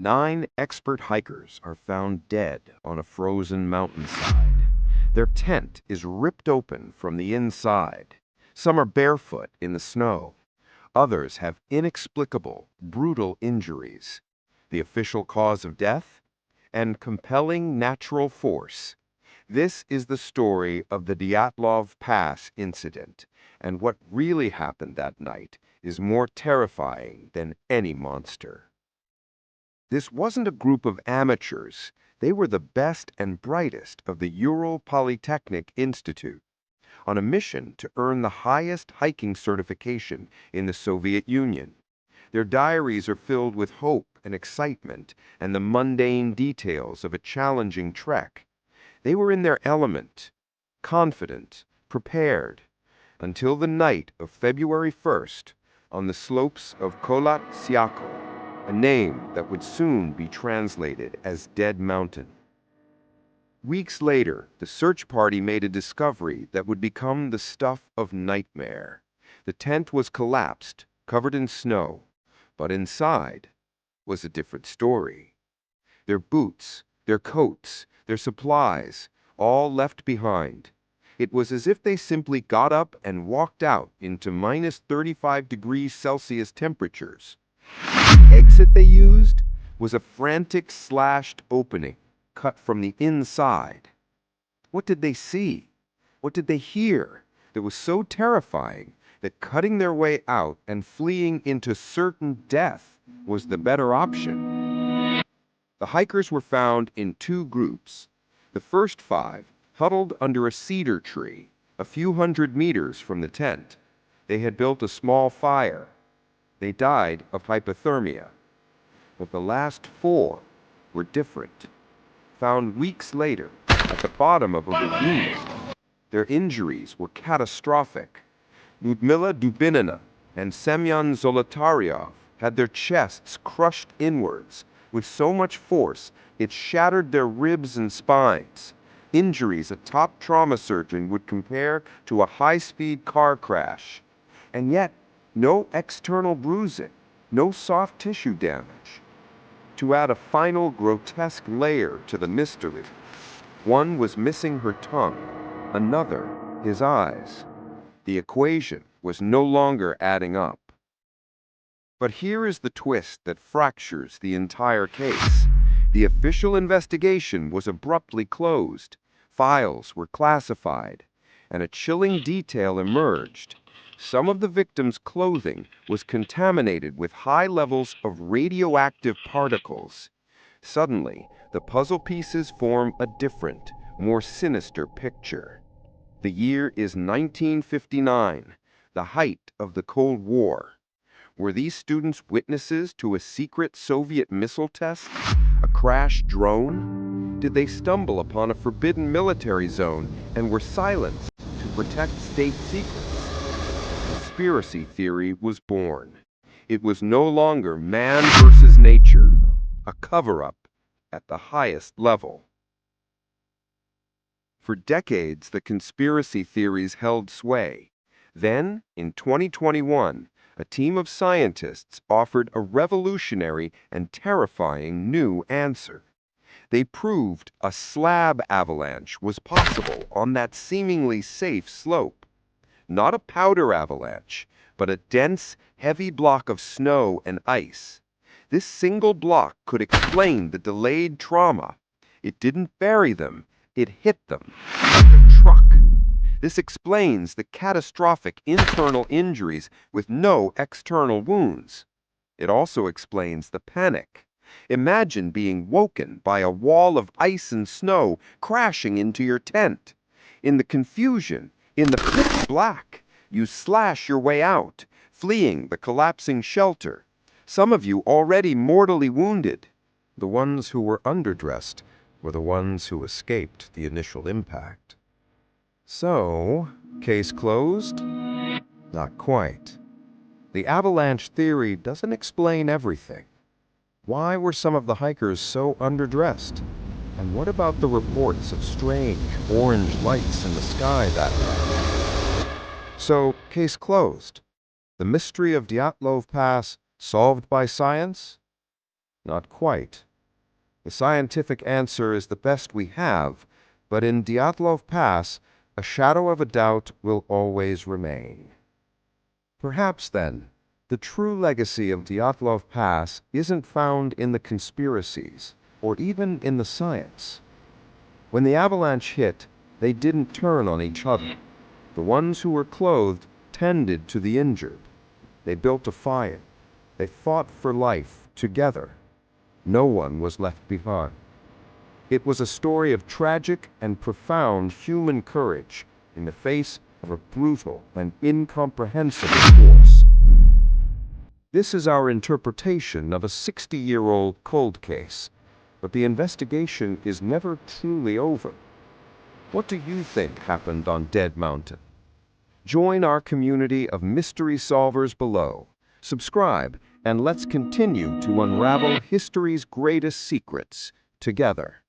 9 expert hikers are found dead on a frozen mountainside. Their tent is ripped open from the inside. Some are barefoot in the snow. Others have inexplicable, brutal injuries. The official cause of death? And compelling natural force. This is the story of the Dyatlov Pass Incident, and what really happened that night is more terrifying than any monster. This wasn't a group of amateurs. They were the best and brightest of the Ural Polytechnic Institute, on a mission to earn the highest hiking certification in the Soviet Union. Their diaries are filled with hope and excitement and the mundane details of a challenging trek. They were in their element, confident, prepared, until the night of February 1st on the slopes of Kholat Syakhl, a name that would soon be translated as Dead Mountain. Weeks later, the search party made a discovery that would become the stuff of nightmare. The tent was collapsed, covered in snow, but inside was a different story. Their boots, their coats, their supplies, all left behind. It was as if they simply got up and walked out into minus 35 degrees Celsius temperatures. The exit they used was a frantic slashed opening cut from the inside. What did they see? What did they hear that was so terrifying that cutting their way out and fleeing into certain death was the better option? The hikers were found in 2 groups. The first 5 huddled under a cedar tree a few hundred meters from the tent. They had built a small fire. They died of hypothermia. But the last 4 were different. Found weeks later at the bottom of a ravine. Their injuries were catastrophic. Lyudmila Dubinina and Semyon Zolotaryov had their chests crushed inwards with so much force it shattered their ribs and spines. Injuries a top trauma surgeon would compare to a high-speed car crash. And yet, no external bruising, no soft tissue damage. To add a final grotesque layer to the mystery, one was missing her tongue, another his eyes. The equation was no longer adding up. But here is the twist that fractures the entire case. The official investigation was abruptly closed. Files were classified, and a chilling detail emerged. Some of the victims' clothing was contaminated with high levels of radioactive particles. Suddenly, the puzzle pieces form a different, more sinister picture. The year is 1959, the height of the Cold War. Were these students witnesses to a secret Soviet missile test? A crashed drone? Did they stumble upon a forbidden military zone and were silenced to protect state secrets? Conspiracy theory was born. It was no longer man versus nature, a cover-up at the highest level. For decades, the conspiracy theories held sway. Then, in 2021, a team of scientists offered a revolutionary and terrifying new answer. They proved a slab avalanche was possible on that seemingly safe slope. Not a powder avalanche, but a dense, heavy block of snow and ice. This single block could explain the delayed trauma. It didn't bury them, it hit them like a truck. This explains the catastrophic internal injuries with no external wounds. It also explains the panic. Imagine being woken by a wall of ice and snow crashing into your tent. In the confusion, in the pitch black, you slash your way out, fleeing the collapsing shelter. Some of you already mortally wounded. The ones who were underdressed were the ones who escaped the initial impact. So, case closed? Not quite. The avalanche theory doesn't explain everything. Why were some of the hikers so underdressed? And what about the reports of strange orange lights in the sky that night? So, case closed. The mystery of Dyatlov Pass solved by science? Not quite. The scientific answer is the best we have, but in Dyatlov Pass, a shadow of a doubt will always remain. Perhaps, then, the true legacy of Dyatlov Pass isn't found in the conspiracies, or even in the science. When the avalanche hit, they didn't turn on each other. The ones who were clothed tended to the injured. They built a fire. They fought for life together. No one was left behind. It was a story of tragic and profound human courage in the face of a brutal and incomprehensible force. This is our interpretation of a 60-year-old cold case, but the investigation is never truly over. What do you think happened on Dead Mountain? Join our community of mystery solvers below. Subscribe, and let's continue to unravel history's greatest secrets together.